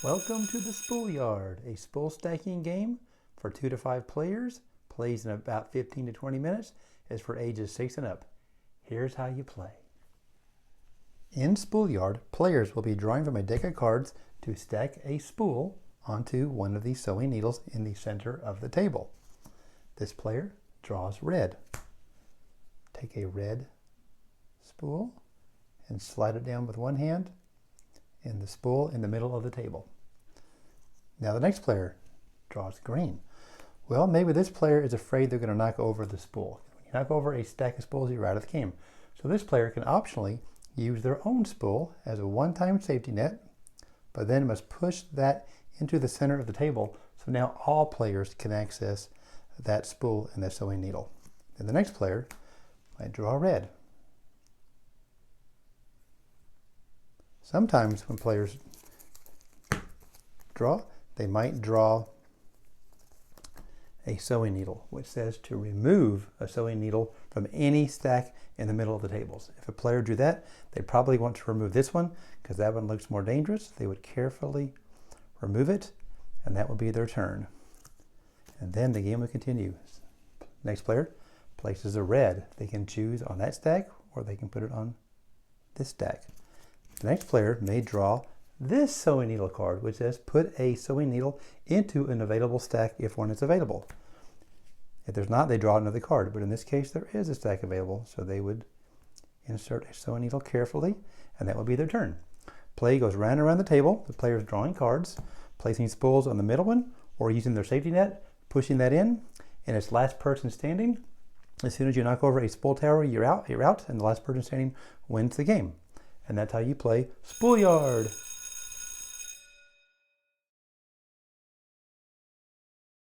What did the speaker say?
Welcome to the Spool Yard, a spool stacking game for 2 to 5 players, plays in about 15 to 20 minutes, is for ages 6 and up. Here's how you play. In Spool Yard, players will be drawing from a deck of cards to stack a spool onto one of these sewing needles in the center of the table. This player draws red. Take a red spool and slide it down with one hand in the spool in the middle of the table. Now the next player draws green. Well, maybe this player is afraid they're going to knock over the spool. When you knock over a stack of spools, you're out of the game. So this player can optionally use their own spool as a one-time safety net, but then must push that into the center of the table, so now all players can access that spool and that sewing needle. Then the next player might draw red. Sometimes when players draw, they might draw a sewing needle, which says to remove a sewing needle from any stack in the middle of the tables. If a player drew that, they probably want to remove this one because that one looks more dangerous. They would carefully remove it, and that would be their turn. And then the game will continue. Next player places a red. They can choose on that stack, or they can put it on this stack. The next player may draw this sewing needle card, which says put a sewing needle into an available stack if one is available. If there's not, they draw another card, but in this case there is a stack available, so they would insert a sewing needle carefully, and that would be their turn. Play goes round and around the table, the players drawing cards, placing spools on the middle one, or using their safety net, pushing that in, and it's last person standing. As soon as you knock over a spool tower, you're out, and the last person standing wins the game. And that's how you play Spool Yard.